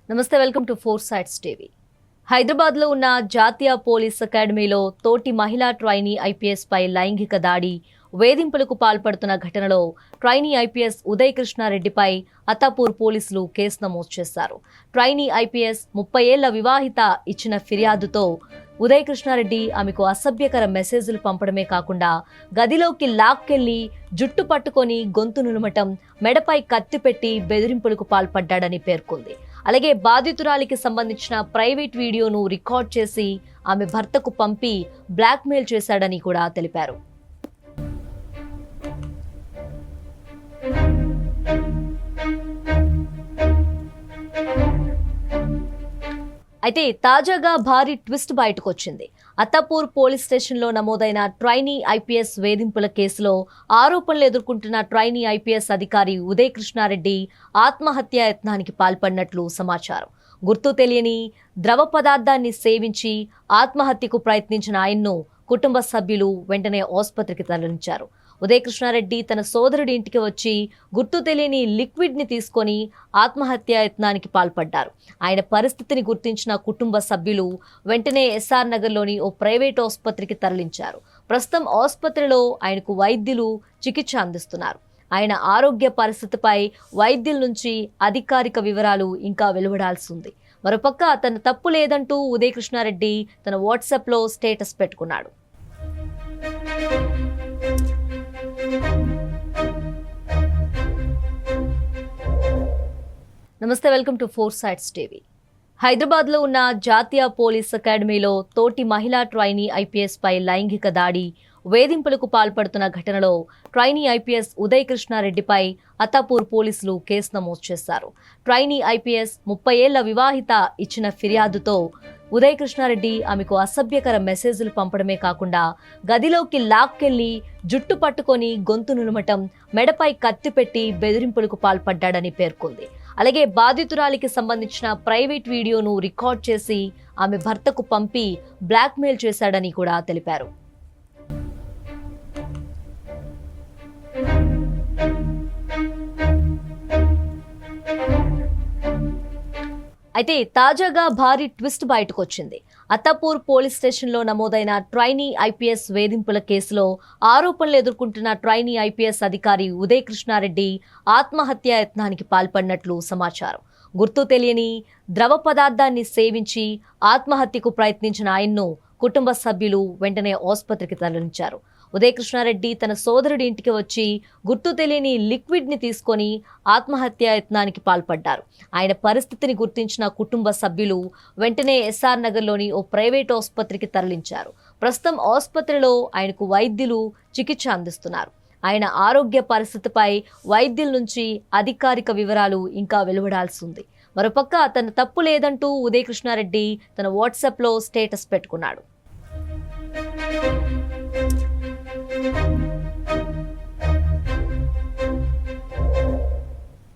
నమస్తే, welcome to four sides TV. హైదరాబాద్లో ఉన్న జాతీయ పోలీస్ అకాడమీలో తోటి మహిళా ట్రైనీ ఐపీఎస్ పై లైంగిక దాడి, వేధింపులకు పాల్పడుతున్న ఘటనలో ట్రైనీ ఐపీఎస్ ఉదయ్ కృష్ణారెడ్డిపై అత్తాపూర్ పోలీసులు కేసు నమోదు చేశారు. ట్రైనీ ఐపీఎస్ 30 ఏళ్ల వివాహిత ఇచ్చిన ఫిర్యాదుతో ఉదయ్ కృష్ణారెడ్డి ఆమెకు అసభ్యకర మెసేజ్లు పంపడమే కాకుండా గదిలోకి లాక్కెళ్లి జుట్టు పట్టుకొని గొంతు నులమటం, మెడపై కత్తి పెట్టి బెదిరింపులకు పాల్పడ్డాడని పేర్కొంది. అలాగే బాధితురాలికి సంబంధించిన ప్రైవేట్ వీడియోను రికార్డ్ చేసి ఆమె భర్తకు పంపి బ్లాక్మెయిల్ చేశాడని కూడా తెలిపారు. అయితే తాజాగా భారీ ట్విస్ట్ బయటకు వచ్చింది. అత్తాపూర్ పోలీస్ స్టేషన్లో నమోదైన ట్రైనీ ఐపీఎస్ వేధింపుల కేసులో ఆరోపణలు ఎదుర్కొంటున్న ట్రైనీ ఐపీఎస్ అధికారి ఉదయ్ కృష్ణారెడ్డి ఆత్మహత్యా యత్నానికి పాల్పడినట్లు సమాచారం. గుర్తు తెలియని ద్రవ పదార్థాన్ని సేవించి ఆత్మహత్యకు ప్రయత్నించిన ఆయన్ను కుటుంబ సభ్యులు వెంటనే ఆసుపత్రికి తరలించారు. ఉదయ్ కృష్ణారెడ్డి తన సోదరుడి ఇంటికి వచ్చి గుర్తు తెలియని లిక్విడ్ ని తీసుకొని ఆత్మహత్యా యత్నానికి పాల్పడ్డారు. ఆయన పరిస్థితిని గుర్తించిన కుటుంబ సభ్యులు వెంటనే ఎస్ఆర్ నగర్లోని ఓ ప్రైవేట్ ఆసుపత్రికి తరలించారు. ప్రస్తుతం ఆసుపత్రిలో ఆయనకు వైద్యులు చికిత్స అందిస్తున్నారు. ఆయన ఆరోగ్య పరిస్థితిపై వైద్యుల నుంచి అధికారిక వివరాలు ఇంకా వెలువడాల్సి ఉంది. మరోపక్క తన తప్పు లేదంటూ ఉదయ్ కృష్ణారెడ్డి తన వాట్సాప్లో స్టేటస్ పెట్టుకున్నాడు. నమస్తే, welcome to four sides TV. హైదరాబాద్లో ఉన్న జాతీయ పోలీస్ అకాడమీలో తోటి మహిళా ట్రైనీ ఐపీఎస్ పై లైంగిక దాడి, వేధింపులకు పాల్పడుతున్న ఘటనలో ట్రైనీ ఐపీఎస్ ఉదయ్ కృష్ణారెడ్డిపై అత్తాపూర్ పోలీసులు కేసు నమోదు చేశారు. ట్రైనీ ఐపీఎస్ 30 ఏళ్ల వివాహిత ఇచ్చిన ఫిర్యాదుతో ఉదయ్ కృష్ణారెడ్డి ఆమెకు అసభ్యకర మెసేజ్లు పంపడమే కాకుండా గదిలోకి లాక్కెళ్లి జుట్టు పట్టుకొని గొంతు నులమటం, మెడపై కత్తి పెట్టి బెదిరింపులకు పాల్పడ్డాడని పేర్కొంది. అలాగే బాధితురాలికి సంబంధించిన ప్రైవేట్ వీడియోను రికార్డ్ చేసి ఆమె భర్తకు పంపి బ్లాక్మెయిల్ చేశాడని కూడా తెలిపారు. అయితే తాజాగా భారీ ట్విస్ట్ బయటకు వచ్చింది. అత్తాపూర్ పోలీస్ స్టేషన్లో నమోదైన ట్రైనీ ఐపీఎస్ వేధింపుల కేసులో ఆరోపణలు ఎదుర్కొంటున్న ట్రైనీ ఐపీఎస్ అధికారి ఉదయ్ కృష్ణారెడ్డి ఆత్మహత్యా యత్నానికి పాల్పడినట్లు సమాచారం. గుర్తు తెలియని ద్రవ పదార్థాన్ని సేవించి ఆత్మహత్యకు ప్రయత్నించిన ఆయన్ను కుటుంబ సభ్యులు వెంటనే ఆసుపత్రికి తరలించారు. ఉదయ్ కృష్ణారెడ్డి తన సోదరుడి ఇంటికి వచ్చి గుర్తు తెలియని లిక్విడ్ ని తీసుకొని ఆత్మహత్యా యత్నానికి పాల్పడ్డారు. ఆయన పరిస్థితిని గుర్తించిన కుటుంబ సభ్యులు వెంటనే ఎస్ఆర్ నగర్లోని ఓ ప్రైవేట్ ఆసుపత్రికి తరలించారు. ప్రస్తుతం ఆసుపత్రిలో ఆయనకు వైద్యులు చికిత్స అందిస్తున్నారు. ఆయన ఆరోగ్య పరిస్థితిపై వైద్యుల నుంచి అధికారిక వివరాలు ఇంకా వెలువడాల్సి ఉంది. మరోపక్క తన తప్పు లేదంటూ ఉదయ్ కృష్ణారెడ్డి తన వాట్సాప్లో స్టేటస్ పెట్టుకున్నాడు.